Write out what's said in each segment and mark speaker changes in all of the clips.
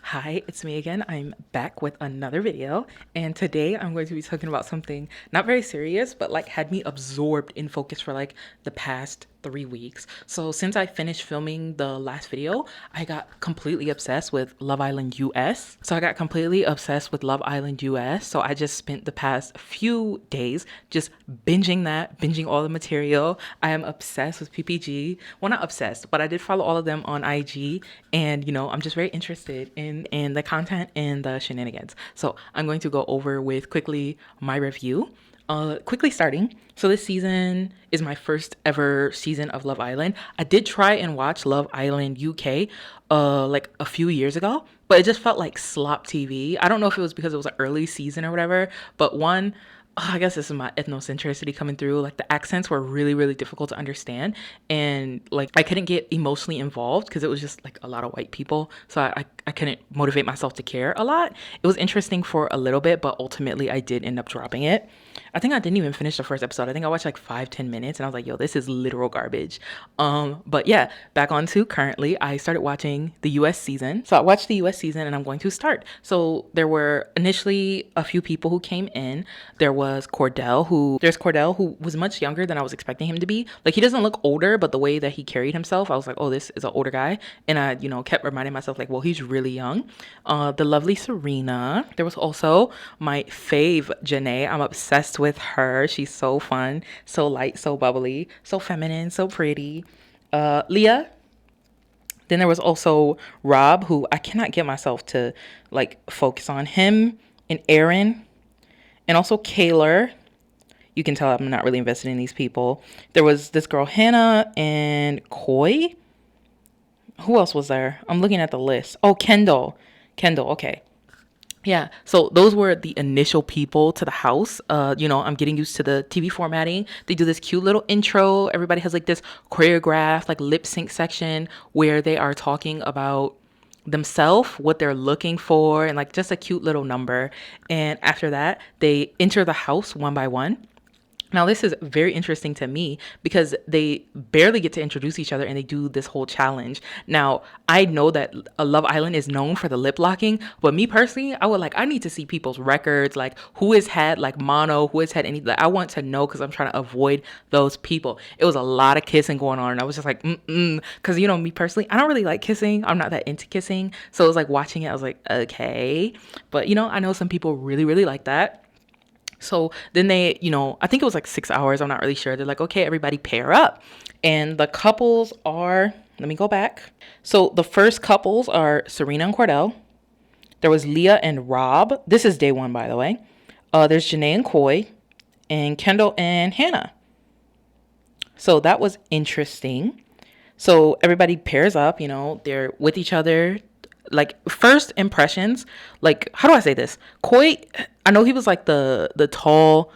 Speaker 1: Hi, it's me again. I'm back with another video, and today I'm going to be talking about something not very serious, but like had me absorbed in focus for like the past 3 weeks. So since I finished filming the last video, I got completely obsessed with Love Island US. So I just spent the past few days just binging all the material. I am obsessed with PPG. Well, not obsessed, but I did follow all of them on IG, and I'm just very interested in the content and the shenanigans. So I'm going to go over with quickly my review. Quickly starting. So this season is my first ever season of Love Island. I did try and watch Love Island UK like a few years ago, but it just felt like slop TV. I don't know if it was because it was an early season or whatever, but one, I guess this is my ethnocentricity coming through. Like the accents were really, really difficult to understand. And like I couldn't get emotionally involved because it was just like a lot of white people. So I couldn't motivate myself to care a lot. It was interesting for a little bit, but ultimately I did end up dropping it. I think I didn't even finish the first episode. I think I watched like 5-10 minutes and I was like, yo, this is literal garbage. But yeah, back on to currently, I started watching the US season. So I watched the US season and I'm going to start. So there were initially a few people who came in. There's Cordell who was much younger than I was expecting him to be. Like he doesn't look older, but the way that he carried himself, I was like, oh, this is an older guy. And I, kept reminding myself like, well, he's really young. The lovely Serena. There was also my fave, Janae. I'm obsessed with her. She's so fun, so light, so bubbly, so feminine, so pretty. Leah. Then there was also Rob, who I cannot get myself to like focus on him, and Aaron, and also Kaylor. You can tell I'm not really invested in these people. There was this girl Hannah and Coy. Who else was there? I'm looking at the list. Oh, Kendall. Okay. Yeah, so those were the initial people to the house. I'm getting used to the TV formatting. They do this cute little intro. Everybody has like this choreographed like lip sync section where they are talking about themselves, what they're looking for, and like just a cute little number. And after that, they enter the house one by one. Now, this is very interesting to me because they barely get to introduce each other and they do this whole challenge. Now, I know that Love Island is known for the lip locking, but me personally, I need to see people's records, like who has had like mono, who has had any, like, I want to know because I'm trying to avoid those people. It was a lot of kissing going on and I was just like, because me personally, I don't really like kissing. I'm not that into kissing. So it was like watching it, I was like, okay. But, I know some people really, really like that. So then they, I think it was like 6 hours. I'm not really sure. They're like, okay, everybody pair up. And the couples are, let me go back. So the first couples are Serena and Cordell. There was Leah and Rob. This is day one, by the way. There's Janae and Coy, and Kendall and Hannah. So that was interesting. So everybody pairs up, they're with each other. Like first impressions, like how do I say this? Coy, I know he was like the tall,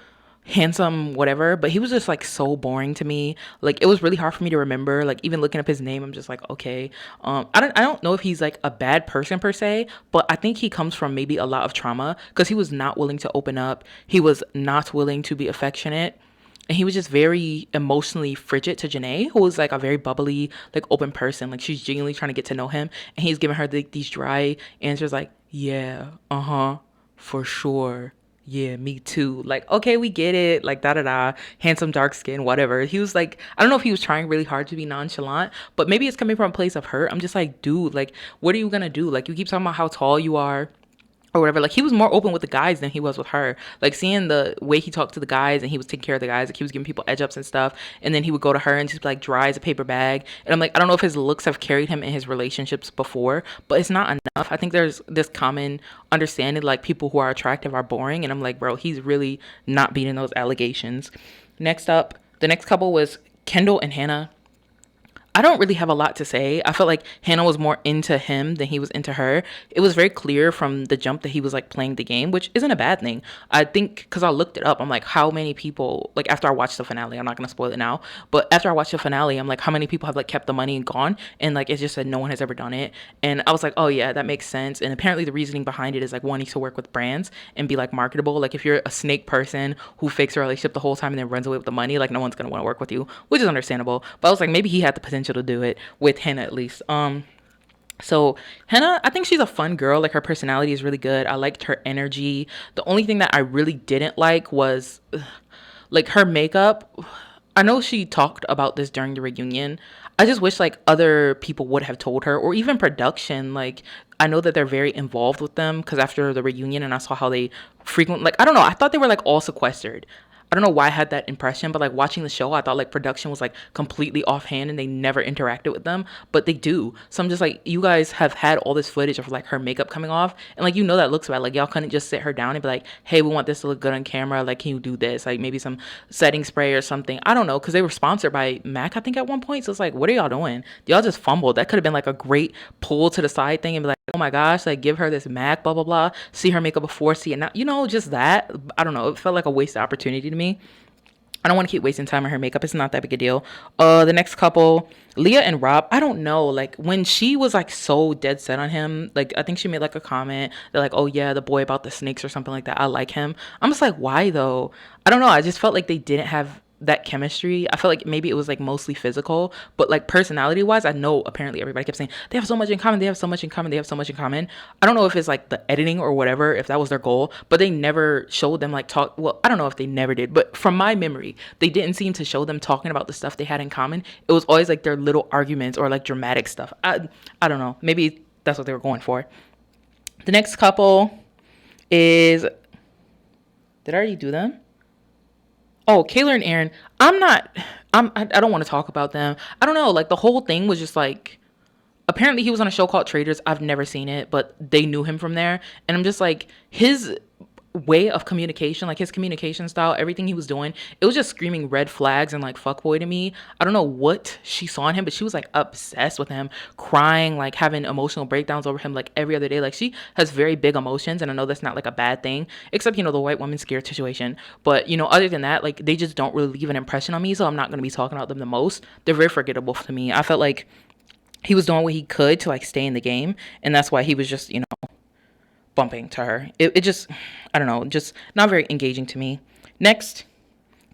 Speaker 1: handsome, whatever, but he was just like so boring to me. Like it was really hard for me to remember. Like even looking up his name, I'm just like, okay. I don't know if he's like a bad person per se, but I think he comes from maybe a lot of trauma because he was not willing to open up. He was not willing to be affectionate. And he was just very emotionally frigid to Janae, who was like a very bubbly, like open person. Like she's genuinely trying to get to know him. And he's giving her these dry answers like, yeah, for sure. Yeah, me too. Like, okay, we get it. Like, da da da. Handsome, dark skin, whatever. He was like, I don't know if he was trying really hard to be nonchalant, but maybe it's coming from a place of hurt. I'm just like, dude, like, what are you gonna do? Like, you keep talking about how tall you are or whatever. Like he was more open with the guys than he was with her. Like seeing the way he talked to the guys and he was taking care of the guys, like he was giving people edge ups and stuff, and then he would go to her and just like dry as a paper bag. And I'm like, I don't know if his looks have carried him in his relationships before, but it's not enough. I think there's this common understanding like people who are attractive are boring, and I'm like, bro, he's really not beating those allegations. Next up, the next couple was Kendall and Hannah. I don't really have a lot to say. I felt like Hannah was more into him than he was into her. It was very clear from the jump that he was like playing the game, which isn't a bad thing. I think because I looked it up, I'm like, how many people, like after I watched the finale, I'm not going to spoil it now, but after I watched the finale, I'm like, how many people have like kept the money and gone? And like, it just said no one has ever done it. And I was like, oh yeah, that makes sense. And apparently the reasoning behind it is like wanting to work with brands and be like marketable. Like if you're a snake person who fakes a relationship the whole time and then runs away with the money, like no one's going to want to work with you, which is understandable. But I was like, maybe he had the potential to do it with Hannah at least. So Hannah, I think she's a fun girl. Like her personality is really good. I liked her energy. The only thing that I really didn't like was like her makeup. I know she talked about this during the reunion. I just wish like other people would have told her, or even production. Like I know that they're very involved with them because after the reunion and I saw how they frequent, like I don't know, I thought they were like all sequestered. I don't know why I had that impression, but like watching the show, I thought like production was like completely offhand and they never interacted with them, but they do. So I'm just like, you guys have had all this footage of like her makeup coming off, and like that looks bad. Like y'all couldn't just sit her down and be like, hey, we want this to look good on camera. Like, can you do this? Like maybe some setting spray or something. I don't know, because they were sponsored by Mac, I think at one point. So it's like, what are y'all doing? Y'all just fumbled. That could have been like a great pull to the side thing and be like, oh my gosh, like give her this Mac, blah blah blah. See her makeup before, see it now. Just that. I don't know. It felt like a wasted opportunity to me. I don't want to keep wasting time on her makeup. It's not that big a deal. The next couple, Leah and Rob, I don't know. Like when she was like so dead set on him, like I think she made like a comment. They're like, oh yeah, the boy about the snakes or something like that. I like him. I'm just like, why though? I don't know. I just felt like they didn't have that chemistry. I felt like maybe it was like mostly physical, but like personality wise, I know apparently everybody kept saying they have so much in common. They have so much in common. They have so much in common. I don't know if it's like the editing or whatever, if that was their goal, but they never showed them like talk. Well, I don't know if they never did, but from my memory, they didn't seem to show them talking about the stuff they had in common. It was always like their little arguments or like dramatic stuff. I don't know. Maybe that's what they were going for. The next couple is, did I already do them? Oh, Kayla and Aaron. I don't want to talk about them. I don't know. Like the whole thing was just like, apparently he was on a show called Traders. I've never seen it, but they knew him from there. And I'm just like, his way of communication, like his communication style, everything he was doing, it was just screaming red flags and like fuckboy to me. I don't know what she saw in him, but she was like obsessed with him, crying, like having emotional breakdowns over him like every other day. Like she has very big emotions, and I know that's not like a bad thing, except the white woman scared situation. But other than that, like they just don't really leave an impression on me, so I'm not going to be talking about them the most. They're very forgettable to me. I felt like he was doing what he could to like stay in the game, and that's why he was just bumping to her. It just, I don't know, just not very engaging to me. Next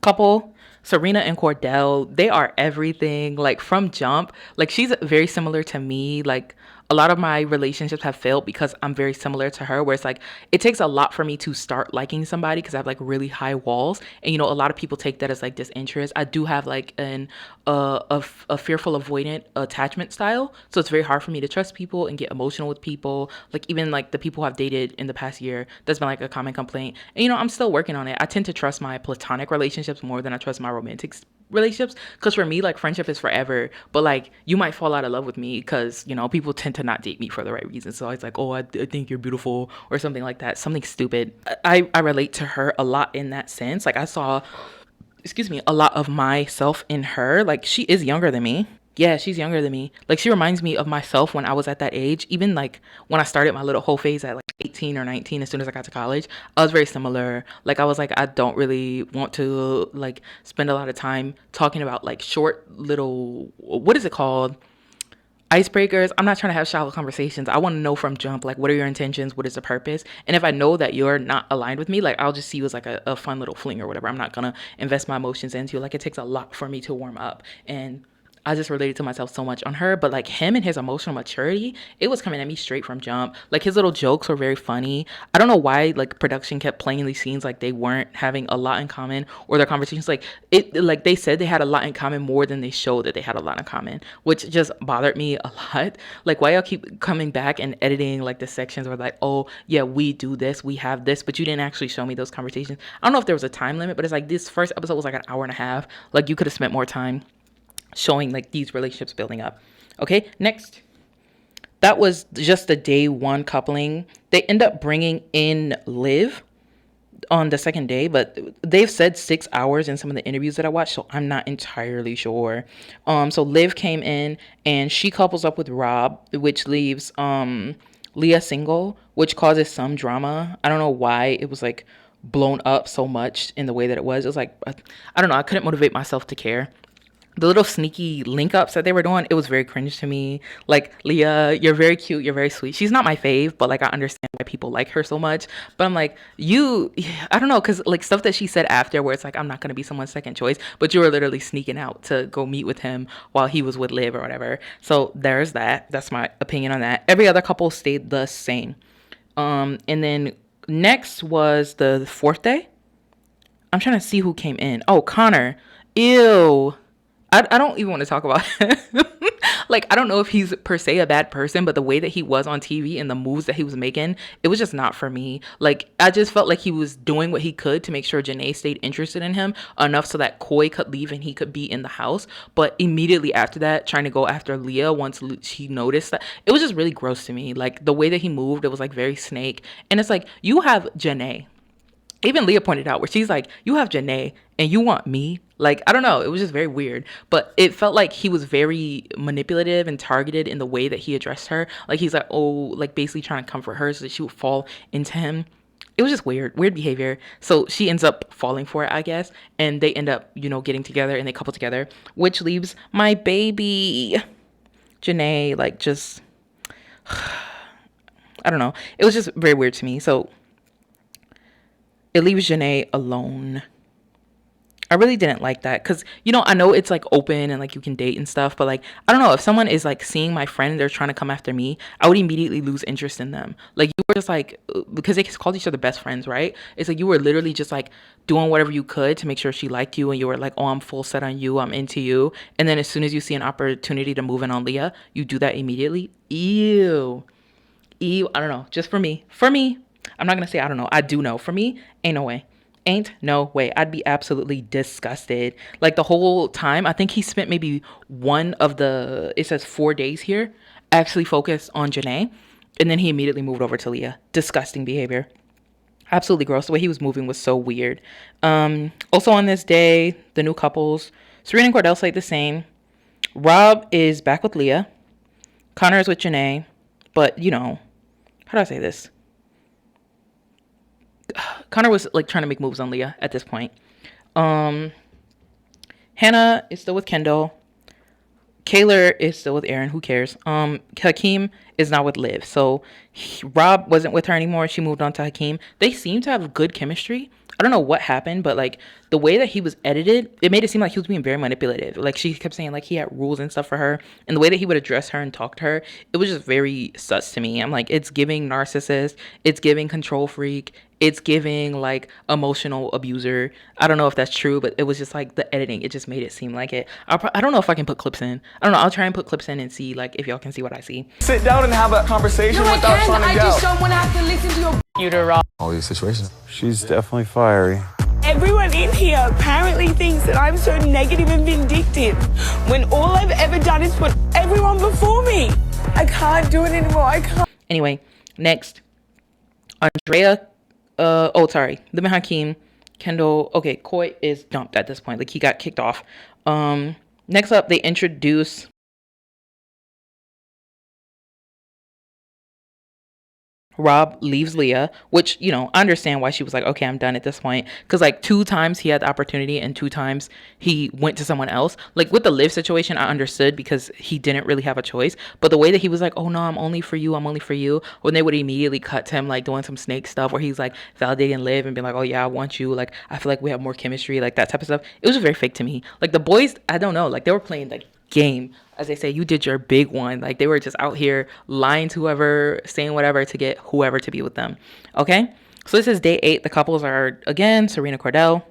Speaker 1: couple, Serena and Cordell, they are everything. Like from jump, like she's very similar to me. Like a lot of my relationships have failed because I'm very similar to her, where it's like it takes a lot for me to start liking somebody because I have like really high walls, and a lot of people take that as like disinterest. I do have like a fearful avoidant attachment style, so it's very hard for me to trust people and get emotional with people. Like even like the people I've dated in the past year, that's been like a common complaint, and I'm still working on it. I tend to trust my platonic relationships more than I trust my romantic relationships, because for me like friendship is forever, but like you might fall out of love with me because people tend to not date me for the right reasons. So it's like, oh, I think you're beautiful or something like that, something stupid. I relate to her a lot in that sense. Like I saw, excuse me, a lot of myself in her. Like she is younger than me. Yeah, she's younger than me. Like she reminds me of myself when I was at that age. Even like when I started my little whole phase at like 18 or 19, as soon as I got to college, I was very similar. Like I was like, I don't really want to like spend a lot of time talking about like short little, what is it called? Icebreakers. I'm not trying to have shallow conversations. I want to know from jump, like, what are your intentions? What is the purpose? And if I know that you're not aligned with me, like, I'll just see you as like a fun little fling or whatever. I'm not going to invest my emotions into you. Like, it takes a lot for me to warm up. And I just related to myself so much on her. But like him and his emotional maturity, it was coming at me straight from jump. Like his little jokes were very funny. I don't know why like production kept playing these scenes like they weren't having a lot in common, or their conversations like it, like they said they had a lot in common more than they showed that they had a lot in common, which just bothered me a lot. Like why y'all keep coming back and editing like the sections where like, oh yeah, we do this, we have this, but you didn't actually show me those conversations. I don't know if there was a time limit, but it's like this first episode was like an hour and a half. Like you could have spent more time showing like these relationships building up. Okay, next. That was just the day one coupling. They end up bringing in Liv. on the second day, but they've said 6 hours in some of the interviews that I watched, so I'm not entirely sure. So Liv came in and she couples up with Rob, which leaves Leah single, which causes some drama. I don't know why it was like blown up so much in the way that it was. It was like, I don't know, I couldn't motivate myself to care. The little sneaky link ups that they were doing, it was very cringe to me. Like, Leah, you're very cute, you're very sweet. She's not my fave, but like I understand why people like her so much. But I'm like, I don't know, because like stuff that she said after where it's like, I'm not gonna be someone's second choice, but you were literally sneaking out to go meet with him while he was with Liv or whatever. So there's that. That's my opinion on that. Every other couple stayed the same. And then next was the fourth day. I'm trying to see who came in. Oh, Connor. Ew. I don't even want to talk about him. Like, I don't know if he's per se a bad person, but the way that he was on TV and the moves that he was making, it was just not for me. Like, I just felt like he was doing what he could to make sure Janae stayed interested in him enough so that Koi could leave and he could be in the house. But immediately after that, trying to go after Leah once she noticed that, it was just really gross to me. Like, the way that he moved, it was like very snake. And it's like, you have Janae. Even Leah pointed out where she's like, you have Janae and you want me? Like, I don't know. It was just very weird. But it felt like he was very manipulative and targeted in the way that he addressed her. Like, he's like, oh, like basically trying to comfort her so that she would fall into him. It was just weird behavior. So she ends up falling for it, I guess. And they end up, getting together and they couple together, which leaves my baby, Janae, like just, I don't know. It was just very weird to me. So it leaves Janae alone. I really didn't like that because, I know it's like open and like you can date and stuff, but like, I don't know, if someone is like seeing my friend and they're trying to come after me, I would immediately lose interest in them. Like, you were just like, because they called each other best friends, right? It's like you were literally just like doing whatever you could to make sure she liked you, and you were like, oh, I'm full set on you, I'm into you. And then as soon as you see an opportunity to move in on Leah, you do that immediately. Ew. I don't know. Just for me, I'm not going to say I don't know. I do know. For me, ain't no way. Ain't no way. I'd be absolutely disgusted. Like, the whole time, I think he spent maybe one of it says 4 days here, actually focused on Janae. And then he immediately moved over to Leah. Disgusting behavior. Absolutely gross. The way he was moving was so weird. Also on this day, the new couples, Serena and Cordell stayed the same. Rob is back with Leah. Connor is with Janae. But, how do I say this? Connor was like trying to make moves on Leah at this point. Hannah is still with Kendall. Kaylor is still with Aaron. Who cares? Hakeem is not with Liv. So Rob wasn't with her anymore. She moved on to Hakeem. They seem to have good chemistry. I don't know what happened, but like the way that he was edited, it made it seem like he was being very manipulative. Like, she kept saying like he had rules and stuff for her, and the way that he would address her and talk to her, it was just very sus to me. I'm like, it's giving narcissist, it's giving control freak, it's giving like emotional abuser. I don't know if that's true, but it was just like the editing, it just made it seem like it. I don't know if I can put clips in. I don't know. I'll try and put clips in and see like if y'all can see what I see.
Speaker 2: Sit down and have a conversation without trying to go.
Speaker 3: I just don't want to have to listen to your computer, Rob.
Speaker 2: All these situations.
Speaker 4: She's definitely fiery.
Speaker 3: Everyone in here apparently thinks that I'm so negative and vindictive when all I've ever done is put everyone before me. I can't do it anymore. I can't.
Speaker 1: Anyway, next, Andrea. Liv and Hakeem. Kendall. Okay, Koi is dumped at this point. Like, he got kicked off. Next up, they introduce Rob leaves Leah, which, I understand why she was like, okay, I'm done at this point. Because, like, 2 times he had the opportunity and 2 times he went to someone else. Like, with the Liv situation, I understood because he didn't really have a choice. But the way that he was like, oh, no, I'm only for you. When they would immediately cut to him, like, doing some snake stuff where he's, like, validating Liv and being like, oh, yeah, I want you. Like, I feel like we have more chemistry, like, that type of stuff. It was just very fake to me. Like, the boys, I don't know. Like, they were playing, like, game. As they say, you did your big one. Like, they were just out here lying to whoever, saying whatever to get whoever to be with them. Okay, so this is day 8. The couples are again Serena, Cordell.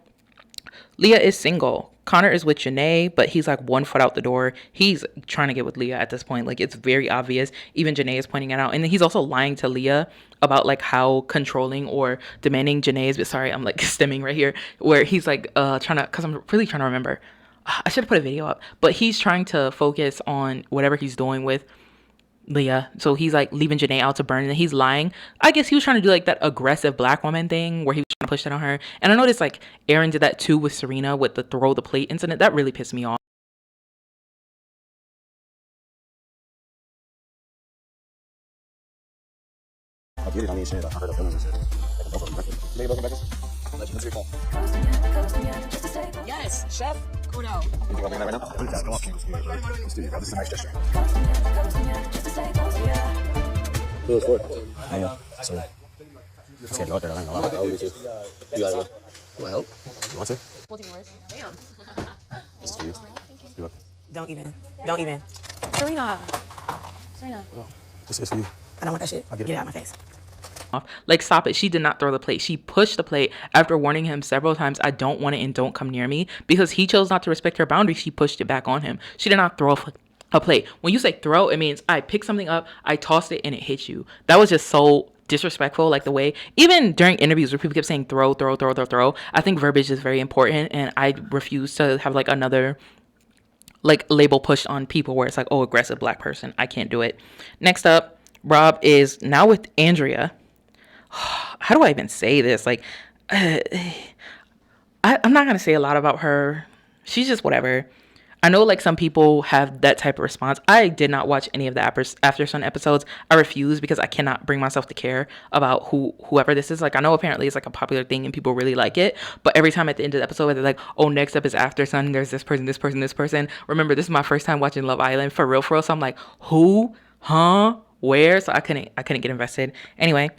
Speaker 1: Leah is single. Connor is with Janae, but he's like 1 foot out the door. He's trying to get with Leah at this point. Like, it's very obvious. Even Janae is pointing it out. And then he's also lying to Leah about like how controlling or demanding Janae is. But sorry, I'm like stemming right here. Where he's like because I'm really trying to remember. I should have put a video up, but he's trying to focus on whatever he's doing with Leah. So he's like leaving Janae out to burn, and he's lying. I guess he was trying to do like that aggressive black woman thing where he was trying to push that on her. And I noticed like Aaron did that too with Serena with the throw the plate incident. That really pissed me off.
Speaker 5: I get it. I mean, shit. I heard of feelings and shit. Maybe broken back. Let's your phone.
Speaker 3: Yes, chef. Go down.
Speaker 5: You think I'll bring that right now? Please, come on, King. Let's do it, bro. This is a nice gesture. Who is for it? Yeah. So, let's get you out there. I don't know. I'll leave you. You got it. Well, you want to?
Speaker 3: Damn.
Speaker 5: This is for you. You look.
Speaker 3: Don't even. Serena.
Speaker 5: Oh, this is for you.
Speaker 3: I don't want that shit.
Speaker 5: I'll get
Speaker 3: Get it out of my face.
Speaker 1: Like, stop it. She did not throw the plate. She pushed the plate after warning him several times, I don't want it and don't come near me. Because he chose not to respect her boundaries, she pushed it back on him. She did not throw a plate. When you say throw, it means I picked something up, I tossed it, and it hit you. That was just so disrespectful. Like the way, even during interviews where people kept saying throw, I think verbiage is very important, and I refuse to have like another like label pushed on people where it's like, oh, aggressive black person. I can't do it. Next up, Rob is now with Andrea. How do I even say this? Like, I'm not going to say a lot about her. She's just whatever. I know like some people have that type of response. I did not watch any of the After Sun episodes. I refuse because I cannot bring myself to care about whoever this is. Like, I know apparently it's like a popular thing and people really like it. But every time at the end of the episode, they're like, oh, next up is After Sun. There's this person, this person, this person. Remember, this is my first time watching Love Island for real. So I'm like, who? Huh? Where? So I couldn't get invested. Anyway.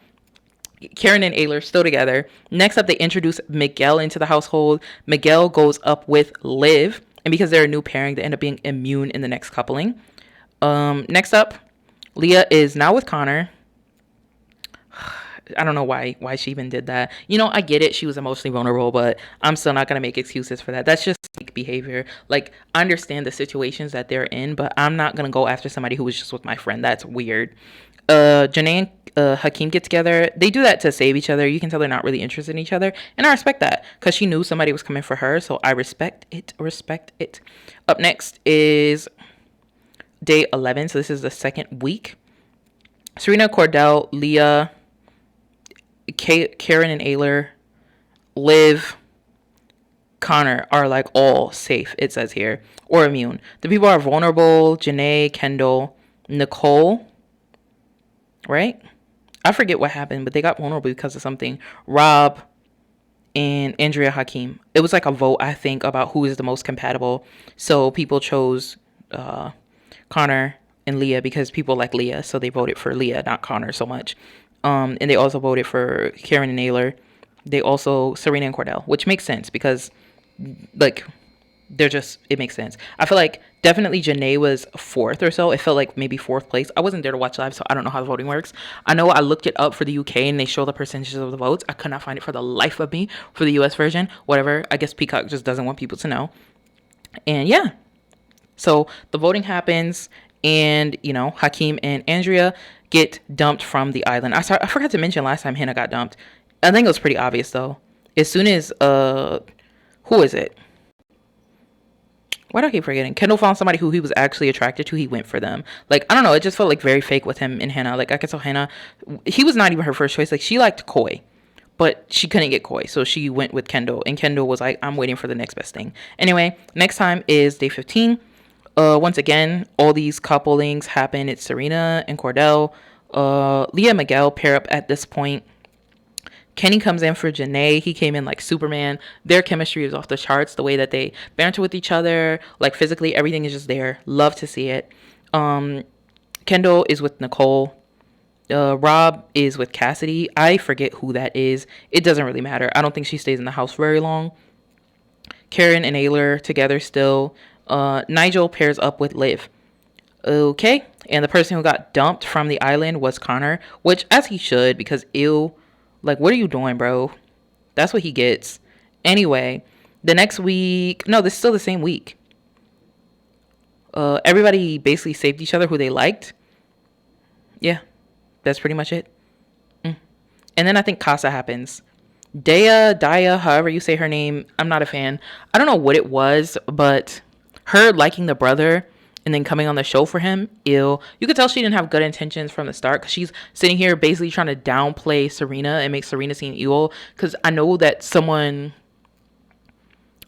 Speaker 1: Karen and Ayler still together. Next up, they introduce Miguel into the household. Miguel goes up with Liv, and because they're a new pairing, they end up being immune in the next coupling. Next up, Leah is now with Connor. I don't know why she even did that. You know, I get it. She was emotionally vulnerable, but I'm still not going to make excuses for that. That's just fake behavior. Like, I understand the situations that they're in, but I'm not going to go after somebody who was just with my friend. That's weird. Janae and Hakeem get together. They do that to save each other. You can tell they're not really interested in each other. And I respect that because she knew somebody was coming for her. So I respect it. Up next is day 11. So this is the second week. Serena, Cordell, Leah, Karen and Ayler, Liv, Connor are like all safe, it says here, or immune. The people are vulnerable. Janae, Kendall, Nicole, right? I forget what happened, but they got vulnerable because of something. Rob and Andrea Hakeem. It was like a vote, I think, about who is the most compatible. So people chose Connor and Leah because people like Leah. So they voted for Leah, not Connor so much. And they also voted for Karen and Ayler. They also Serena and Cordell, which makes sense because like it makes sense. I feel like definitely Janae was fourth or so. It felt like maybe fourth place. I wasn't there to watch live, so I don't know how the voting works. I know I looked it up for the UK and they show the percentages of the votes. I could not find it for the life of me for the US version. Whatever. I guess Peacock just doesn't want people to know. And yeah. So the voting happens and, you know, Hakeem and Andrea get dumped from the island. I forgot to mention last time Hannah got dumped. I think it was pretty obvious though. As soon as, who is it? Why do I keep forgetting? Kendall found somebody who he was actually attracted to. He went for them. Like, I don't know. It just felt like very fake with him and Hannah. Like, I could tell Hannah, he was not even her first choice. Like, she liked Coy, but she couldn't get Coy. So she went with Kendall. And Kendall was like, I'm waiting for the next best thing. Anyway, next time is day 15. Once again, all these couplings happen. It's Serena and Cordell. Leah and Miguel pair up at this point. Kenny comes in for Janae. He came in like Superman. Their chemistry is off the charts. The way that they banter with each other, like physically, everything is just there. Love to see it. Kendall is with Nicole. Rob is with Cassidy. I forget who that is. It doesn't really matter. I don't think she stays in the house very long. Karen and Ayler together still. Nigel pairs up with Liv. Okay. And the person who got dumped from the island was Connor, which as he should, because ew. Like, what are you doing, bro? That's what he gets. Anyway, the next week... No, this is still the same week. Everybody basically saved each other who they liked. Yeah, that's pretty much it. And then I think Casa happens. Daya, however you say her name, I'm not a fan. I don't know what it was, but her liking the brother and then coming on the show for him, ill. You could tell she didn't have good intentions from the start, because she's sitting here basically trying to downplay Serena and make Serena seem evil. Because I know that someone,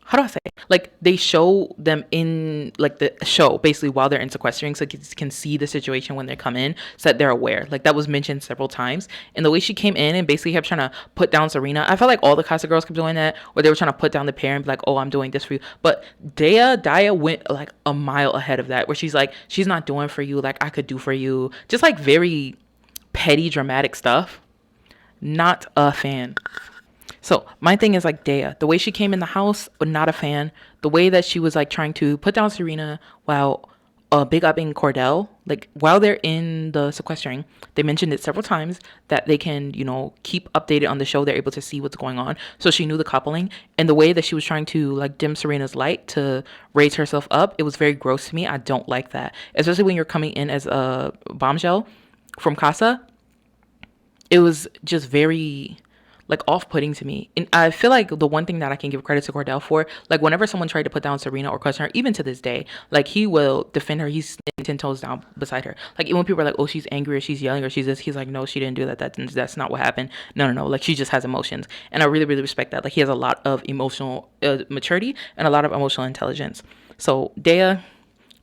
Speaker 1: how do I say it? Like, they show them in like the show basically while they're in sequestering, so kids can see the situation when they come in, so that they're aware. Like, that was mentioned several times. And the way she came in and basically kept trying to put down Serena, I felt like all the Casa girls kept doing that, or they were trying to put down the pair and be like, oh, I'm doing this for you. But Daya went like a mile ahead of that, where she's like, she's not doing for you like I could do for you. Just like very petty dramatic stuff. Not a fan. So my thing is like Daya, the way she came in the house, but not a fan. The way that she was like trying to put down Serena while big upping Cordell, like while they're in the sequestering, they mentioned it several times that they can, keep updated on the show. They're able to see what's going on. So she knew the coupling, and the way that she was trying to like dim Serena's light to raise herself up, it was very gross to me. I don't like that, especially when you're coming in as a bombshell from Casa. It was just very like off-putting to me. And I feel like the one thing that I can give credit to Cordell for, like whenever someone tried to put down Serena or question her, even to this day, like he will defend her. He's 10 toes down beside her. Like even when people are like, oh, she's angry or she's yelling or she's this, he's like, no, she didn't do that. That's not what happened. No. Like she just has emotions. And I really, really respect that. Like he has a lot of emotional maturity and a lot of emotional intelligence. So Daya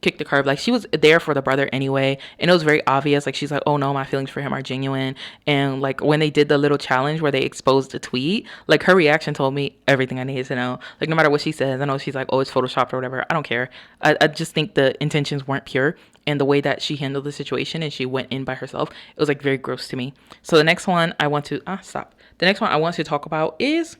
Speaker 1: kicked the curb. Like she was there for the brother anyway, and it was very obvious. Like she's like, oh no, my feelings for him are genuine. And like when they did the little challenge where they exposed the tweet, like her reaction told me everything I needed to know. Like no matter what she says, I know she's like, oh, it's photoshopped or whatever, I don't care. I just think the intentions weren't pure, and the way that she handled the situation and she went in by herself, it was like very gross to me. So the next one I want to the next one I want to talk about is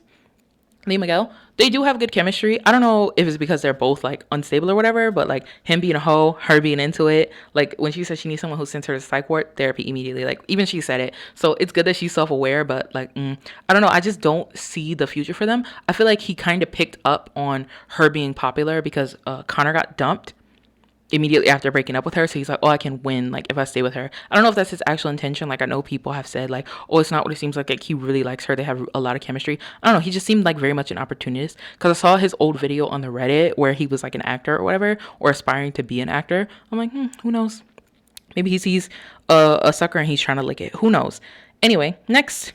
Speaker 1: Lee Miguel. They do have good chemistry. I don't know if it's because they're both like unstable or whatever, but like him being a hoe, her being into it. Like when she said she needs someone who sends her to psych ward, therapy immediately. Like even she said it. So it's good that she's self-aware, but like, I don't know. I just don't see the future for them. I feel like he kind of picked up on her being popular because Connor got dumped immediately after breaking up with her. So he's like, oh, I can win like if I stay with her. I don't know if that's his actual intention. Like I know people have said like, oh, it's not what it seems like. Like he really likes her. They have a lot of chemistry. I don't know. He just seemed like very much an opportunist, because I saw his old video on the Reddit where he was like an actor or whatever, or aspiring to be an actor. I'm like, who knows? Maybe he sees a sucker and he's trying to lick it. Who knows? Anyway, next,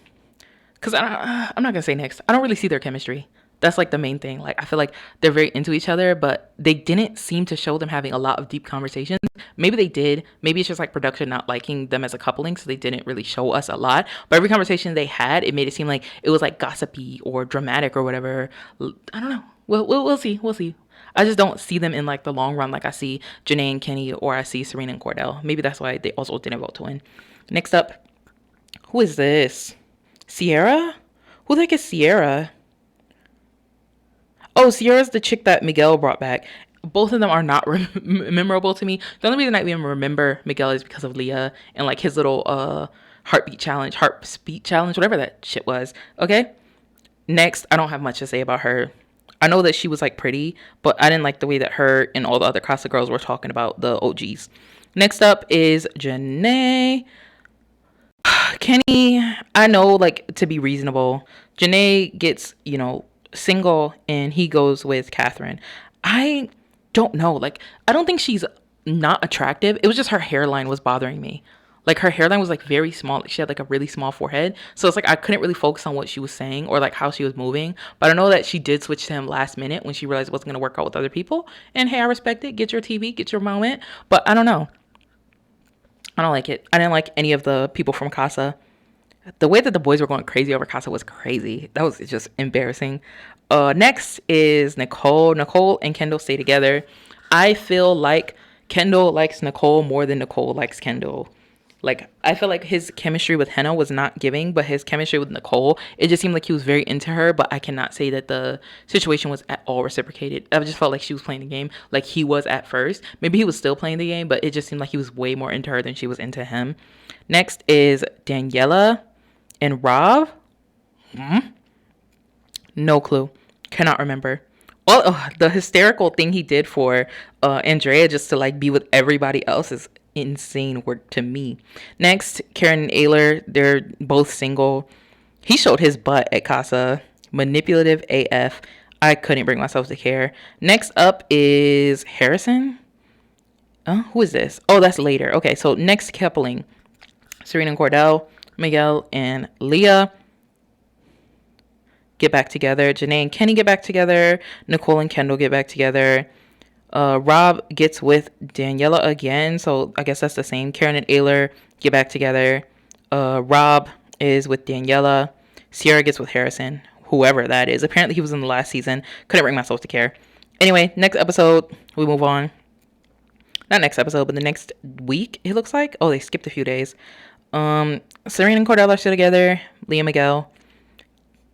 Speaker 1: because I'm not gonna say next. I don't really see their chemistry. That's like the main thing. Like I feel like they're very into each other, but they didn't seem to show them having a lot of deep conversations. Maybe they did. Maybe it's just like production not liking them as a coupling, so they didn't really show us a lot. But every conversation they had, it made it seem like it was like gossipy or dramatic or whatever. I don't know. We'll see. We'll see. I just don't see them in like the long run like I see Janae and Kenny, or I see Serena and Cordell. Maybe that's why they also didn't vote to win. Next up, who is this? Sierra? Who the heck is Sierra? Oh, Sierra's the chick that Miguel brought back. Both of them are not memorable to me. The only reason I even remember Miguel is because of Leah and like his little heart speed challenge, whatever that shit was. Okay. Next, I don't have much to say about her. I know that she was like pretty, but I didn't like the way that her and all the other Casa girls were talking about the OGs. Next up is Janae. Kenny, I know, like, to be reasonable, Janae gets, single and he goes with Catherine. I don't know. Like, I don't think she's not attractive. It was just her hairline was bothering me. Like, her hairline was like very small. Like, she had like a really small forehead. So it's like I couldn't really focus on what she was saying or like how she was moving. But I know that she did switch to him last minute when she realized it wasn't going to work out with other people. And hey, I respect it. Get your TV, get your moment. But I don't know. I don't like it. I didn't like any of the people from Casa. The way that the boys were going crazy over Casa was crazy. That was just embarrassing. Next is Nicole. Nicole and Kendall stay together. I feel like Kendall likes Nicole more than Nicole likes Kendall. Like, I feel like his chemistry with Henna was not giving, but his chemistry with Nicole, it just seemed like he was very into her, but I cannot say that the situation was at all reciprocated. I just felt like she was playing the game like he was at first. Maybe he was still playing the game, but it just seemed like he was way more into her than she was into him. Next is Daniela and Rob. No clue. Cannot remember. Well, the hysterical thing he did for Andrea just to like be with everybody else is insane work to me. Next, Karen and Ayler, they're both single. He showed his butt at Casa. Manipulative AF. I couldn't bring myself to care. Next up is Harrison. Who is this? Oh, that's later. Okay, so next coupling, Serena and Cordell, Miguel and Leah get back together. Janae and Kenny get back together. Nicole and Kendall get back together. Rob gets with Daniela again, so I guess that's the same. Karen and Ayler get back together. Rob is with Daniela. Sierra gets with Harrison, whoever that is. Apparently he was in the last season. Couldn't bring myself to care. Anyway, next episode, we move on. Not next episode, but the next week, it looks like. Oh, they skipped a few days. Serena and Cordell are still together. Leah, Miguel.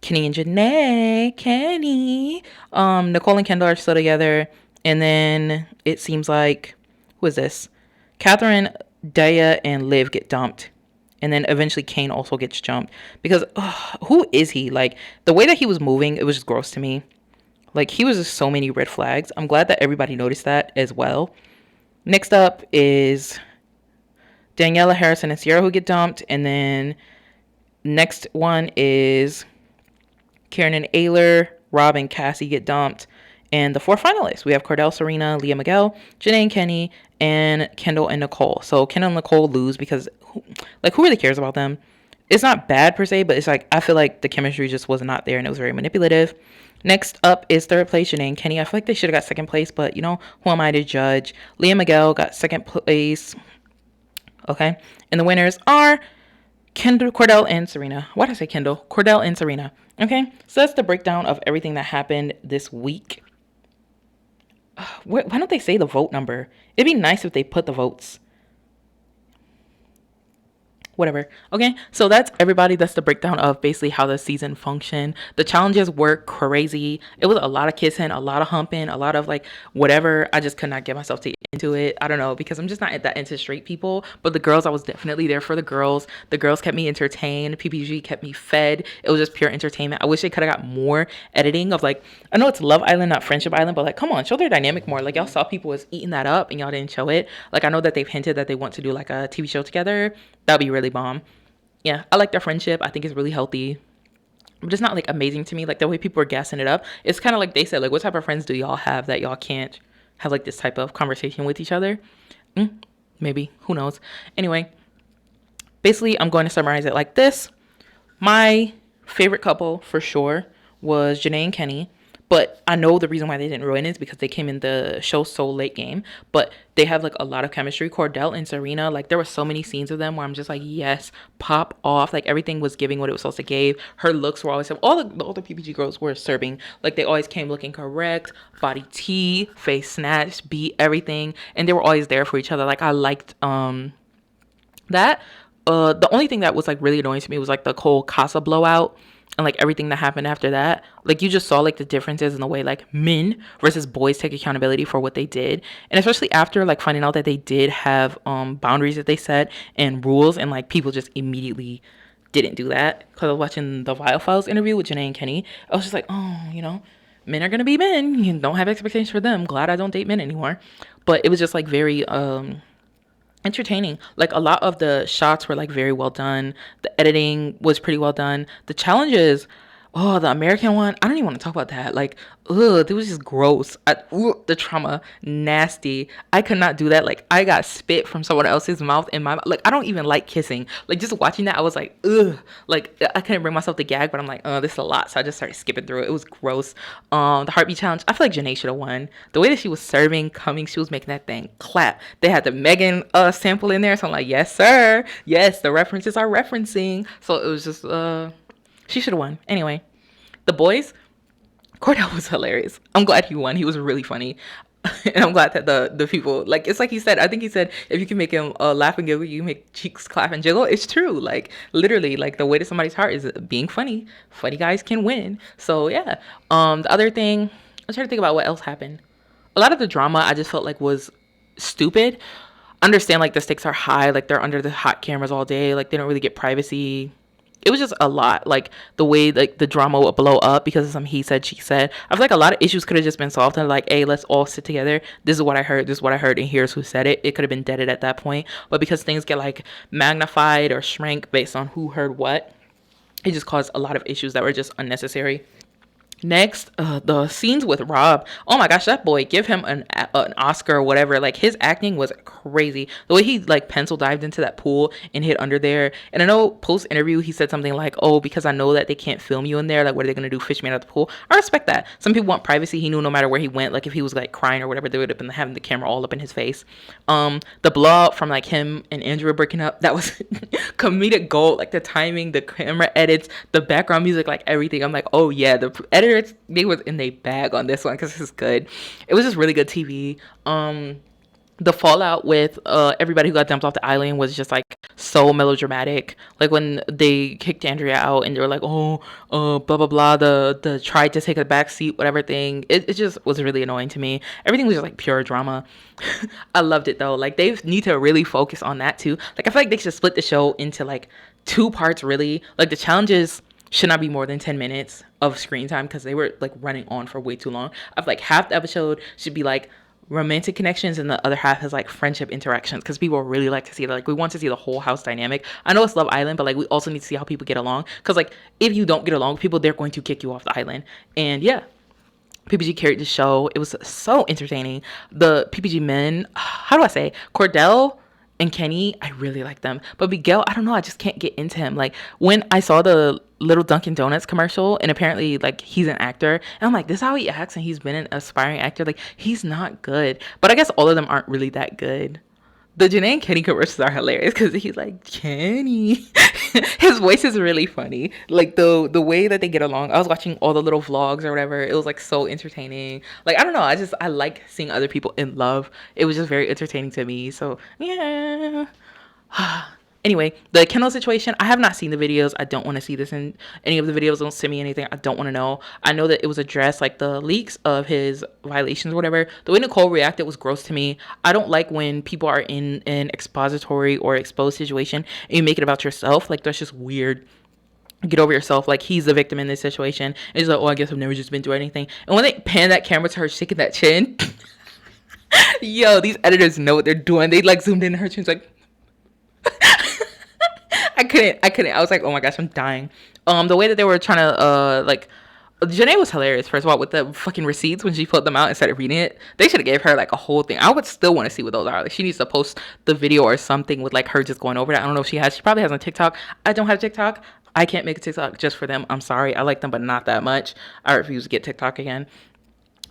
Speaker 1: Kenny and Janae. Kenny. Nicole and Kendall are still together. And then it seems like, who is this? Catherine, Daya, and Liv get dumped. And then eventually Kane also gets jumped. Because, who is he? Like, the way that he was moving, it was just gross to me. Like, he was just so many red flags. I'm glad that everybody noticed that as well. Next up is Daniela, Harrison, and Sierra who get dumped. And then next one is Karen and Ayler, Rob and Cassie get dumped. And the 4 finalists, we have Cordell, Serena, Leah, Miguel, Janae and Kenny, and Kendall and Nicole. So Kendall and Nicole lose because, who really cares about them? It's not bad per se, but it's like, I feel like the chemistry just was not there and it was very manipulative. Next up is third place, Janae and Kenny. I feel like they should have got second place, but, who am I to judge? Leah and Miguel got second place. Okay. And the winners are Kendall, Cordell, and Serena. Why did I say Kendall? Cordell and Serena. Okay. So that's the breakdown of everything that happened this week. Why don't they say the vote number? It'd be nice if they put the votes. Whatever. Okay, so that's everybody. That's the breakdown of basically how the season functioned. The challenges were crazy. It was a lot of kissing, a lot of humping, a lot of like whatever. I just could not get myself to get into it. I don't know, because I'm just not that into straight people. But the girls, I was definitely there for the girls. The girls kept me entertained. PPG kept me fed. It was just pure entertainment. I wish they could have got more editing of like, I know it's Love Island, not Friendship Island, but like, come on, show their dynamic more. Like, y'all saw people was eating that up and y'all didn't show it. Like, I know that they've hinted that they want to do like a TV show together. That'd be really bomb. Yeah, I like their friendship. I think it's really healthy. But it's not like amazing to me. Like the way people are gassing it up. It's kind of like they said, like, what type of friends do y'all have that y'all can't have like this type of conversation with each other? Maybe. Who knows? Anyway, basically, I'm going to summarize it like this. My favorite couple for sure was Janae and Kenny. But I know the reason why they didn't ruin it is because they came in the show so late game. But they have like a lot of chemistry. Cordell and Serena, like there were so many scenes of them where I'm just like, yes, pop off. Like everything was giving what it was supposed to give. Her looks were always, all the older PPG girls were serving. Like they always came looking correct, body T, face snatched, beat, everything. And they were always there for each other. Like I liked that. The only thing that was like really annoying to me was like the whole Casa blowout. And like everything that happened after that, like you just saw like the differences in the way like men versus boys take accountability for what they did. And especially after like finding out that they did have boundaries that they set and rules, and like people just immediately didn't do that. Because I was watching the Vile Files interview with Janae and Kenny, I was just like, oh, men are gonna be men. You don't have expectations for them. Glad I don't date men anymore. But it was just like very entertaining. Like a lot of the shots were like very well done. The editing was pretty well done. The challenges, the American one, I don't even want to talk about that. Like, it was just gross. The trauma, nasty. I could not do that. Like, I got spit from someone else's mouth in my mouth. Like, I don't even like kissing. Like, just watching that, I was like, ugh. Like, I couldn't bring myself to gag, but I'm like, this is a lot. So I just started skipping through it. It was gross. The heartbeat challenge, I feel like Janae should have won. The way that she was serving, coming, she was making that thing clap. They had the Megan sample in there. So I'm like, yes, sir. Yes, the references are referencing. So it was just, she should have won. Anyway, the boys, Cordell was hilarious. I'm glad he won. He was really funny. And I'm glad that the people, like, it's like he said, I think he said, if you can make him laugh and giggle, you make cheeks clap and jiggle. It's true. Like, literally, like, the way to somebody's heart is being funny. Funny guys can win. So, yeah. The other thing, I'm trying to think about what else happened. A lot of the drama I just felt like was stupid. Understand, like, the stakes are high. Like, they're under the hot cameras all day. Like, they don't really get privacy. It was just a lot, like the way like the drama would blow up because of some he said, she said. I feel like a lot of issues could have just been solved and like, hey, let's all sit together. This is what I heard. This is what I heard. And here's who said it. It could have been deaded at that point. But because things get like magnified or shrank based on who heard what, it just caused a lot of issues that were just unnecessary. Next, the scenes with Rob. Oh my gosh, that boy, give him an Oscar or whatever. Like, his acting was crazy. The way he like pencil dived into that pool and hid under there. And I know post interview he said something like, "Oh, because I know that they can't film you in there. Like, what are they gonna do? Fish me out of the pool?" I respect that. Some people want privacy. He knew no matter where he went, like if he was like crying or whatever, they would have been having the camera all up in his face. The blowout from like him and Andrew breaking up, that was comedic gold. Like the timing, the camera edits, the background music, like everything. I'm like, oh yeah, the editors, they was in their bag on this one because this is good. It was just really good TV. The fallout with everybody who got dumped off the island was just like so melodramatic. Like when they kicked Andrea out and they were like, oh, blah blah blah, the tried to take a back seat, whatever thing. It just was really annoying to me. Everything was just like pure drama. I loved it though. Like they need to really focus on that too. Like I feel like they should split the show into like 2 parts really. Like the challenges should not be more than 10 minutes of screen time because they were like running on for way too long. I feel like half the episode should be like romantic connections and the other half is like friendship interactions because people really like to see that. Like we want to see the whole house dynamic. I know it's Love Island, but like we also need to see how people get along because like if you don't get along with people, they're going to kick you off the island. And yeah, PPG carried the show. It was so entertaining. The PPG men, how do I say, Cordell and Kenny, I really like them. But Miguel, I don't know, I just can't get into him. Like when I saw the little Dunkin' Donuts commercial and apparently like he's an actor and I'm like, this is how he acts and he's been an aspiring actor. Like he's not good. But I guess all of them aren't really that good. The Janae and Kenny commercials are hilarious because he's like, Kenny. His voice is really funny. Like the way that they get along. I was watching all the little vlogs or whatever. It was like so entertaining. Like, I don't know. I like seeing other people in love. It was just very entertaining to me. So, yeah. Anyway, the Keno situation, I have not seen the videos. I don't want to see this in any of the videos. Don't send me anything. I don't want to know. I know that it was addressed, like the leaks of his violations or whatever. The way Nicole reacted was gross to me. I don't like when people are in an expository or exposed situation and you make it about yourself. Like, that's just weird. Get over yourself. Like, he's the victim in this situation. And he's like, oh, I guess I've never just been through anything. And when they pan that camera to her shaking that chin, yo, these editors know what they're doing. They like zoomed in her chin's like, I couldn't. I was like, oh my gosh, I'm dying. The way that they were trying to, like, Janae was hilarious, first of all, with the fucking receipts when she pulled them out and started reading it. They should have gave her, like, a whole thing. I would still want to see what those are. Like, she needs to post the video or something with, like, her just going over that. I don't know if she has. She probably has on TikTok. I don't have TikTok. I can't make a TikTok just for them. I'm sorry. I like them, but not that much. I refuse to get TikTok again.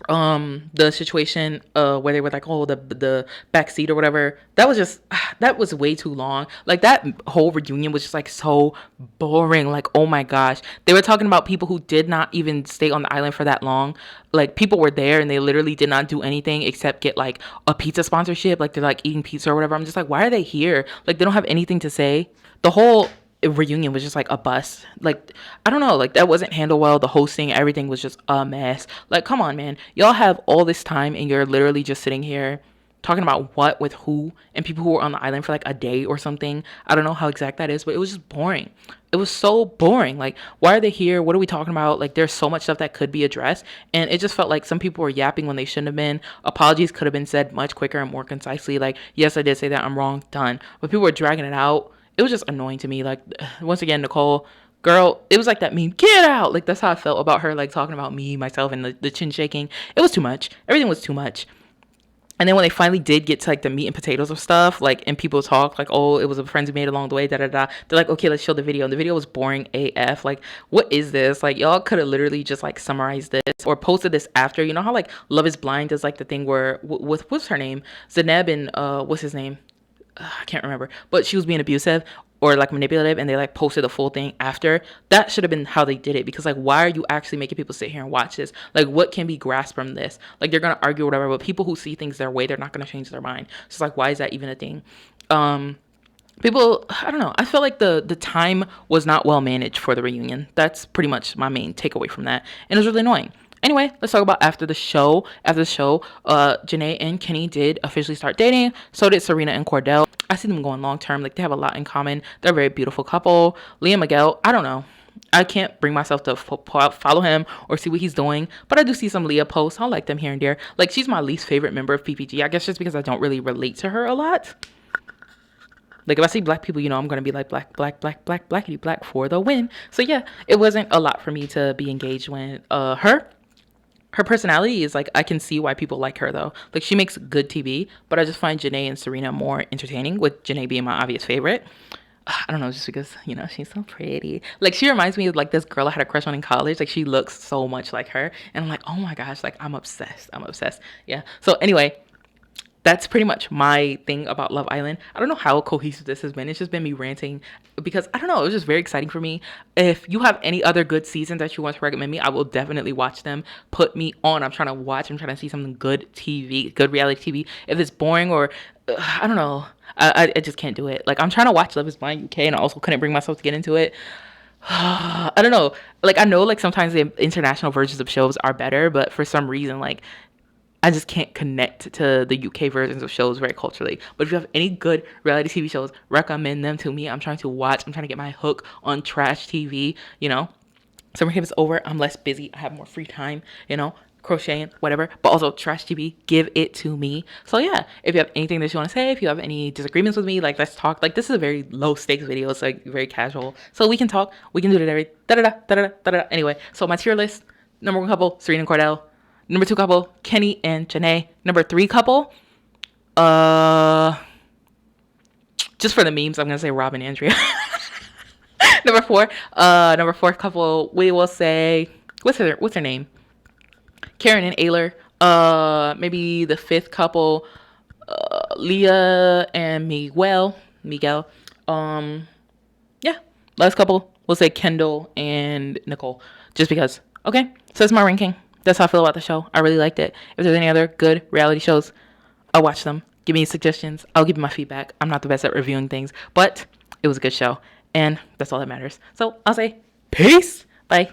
Speaker 1: The situation where they were like, oh, the back seat or whatever, that was way too long. Like that whole reunion was just like so boring. Like, oh my gosh, they were talking about people who did not even stay on the island for that long. Like people were there and they literally did not do anything except get like a pizza sponsorship. Like they're like eating pizza or whatever. I'm just like, why are they here? Like they don't have anything to say. The whole reunion was just like a bust. Like, I don't know, like that wasn't handled well. The hosting, everything was just a mess. Like, come on, man, y'all have all this time and you're literally just sitting here talking about what with who and people who were on the island for like a day or something. I don't know how exact that is, but it was just boring. It was so boring. Like, why are they here? What are we talking about? Like, there's so much stuff that could be addressed, and it just felt like some people were yapping when they shouldn't have been. Apologies could have been said much quicker and more concisely. Like, yes, I did say that, I'm wrong, done. But people were dragging it out. It was just annoying to me. Like, once again, Nicole, girl, it was like that meme, get out. Like, that's how I felt about her, like talking about me, myself, and the chin shaking. It was too much. Everything was too much. And then when they finally did get to like the meat and potatoes of stuff, like, and people talk like, oh, it was a friends we made along the way, they're like, okay, let's show the video. And the video was boring AF. Like, what is this? Like, y'all could have literally just like summarized this or posted this after. You know how like Love is Blind does like the thing where with what's her name, Zaneb and what's his name, I can't remember, but she was being abusive or like manipulative, and they like posted the full thing after. That should have been how they did it, because like, why are you actually making people sit here and watch this? Like, what can be grasped from this? Like, they're gonna argue or whatever, but people who see things their way, they're not gonna change their mind. So it's like, why is that even a thing? People, I don't know, I feel like the time was not well managed for the reunion. That's pretty much my main takeaway from that, and it was really annoying. Anyway, let's talk about after the show. After the show, Janae and Kenny did officially start dating. So did Serena and Cordell. I see them going long term. Like, they have a lot in common. They're a very beautiful couple. Leah Miguel, I don't know. I can't bring myself to follow him or see what he's doing, but I do see some Leah posts. I like them here and there. Like, she's my least favorite member of PPG. I guess just because I don't really relate to her a lot. Like if I see black people, I'm gonna be like black, black, black, black, blackity black for the win. So yeah, it wasn't a lot for me to be engaged with her personality is like, I can see why people like her though. Like she makes good TV, but I just find Janae and Serena more entertaining, with Janae being my obvious favorite. I don't know, just because, she's so pretty. Like she reminds me of like this girl I had a crush on in college. Like she looks so much like her. And I'm like, oh my gosh, like I'm obsessed. I'm obsessed. Yeah. So anyway, that's pretty much my thing about Love Island. I don't know how cohesive this has been. It's just been me ranting because I don't know. It was just very exciting for me. If you have any other good seasons that you want to recommend me, I will definitely watch them. Put me on. I'm trying to watch. I'm trying to see something good TV, good reality TV. If it's boring or I don't know, I just can't do it. Like I'm trying to watch Love Is Blind UK and I also couldn't bring myself to get into it. I don't know. Like I know like sometimes the international versions of shows are better, but for some reason like I just can't connect to the UK versions of shows very culturally. But if you have any good reality TV shows, recommend them to me. I'm trying to watch. I'm trying to get my hook on trash TV, Summer camp is over. I'm less busy. I have more free time, crocheting, whatever. But also trash TV, give it to me. So yeah, if you have anything that you want to say, if you have any disagreements with me, like let's talk. Like this is a very low stakes video. It's like very casual. So we can talk. We can do it every da-da-da. Anyway, so my tier list, number 1 couple, Serena and Cordell. Number 2 couple, Kenny and Janae. Number 3 couple, just for the memes, I'm gonna say Rob and Andrea. Number 4 couple, we will say what's her name? Karen and Ayler. Maybe the 5th couple, Leah and Miguel. Yeah, last couple, we'll say Kendall and Nicole. Just because. Okay, so that's my ranking. That's how I feel about the show. I really liked it. If there's any other good reality shows, I'll watch them. Give me suggestions. I'll give you my feedback. I'm not the best at reviewing things, but it was a good show. And that's all that matters. So I'll say peace. Bye.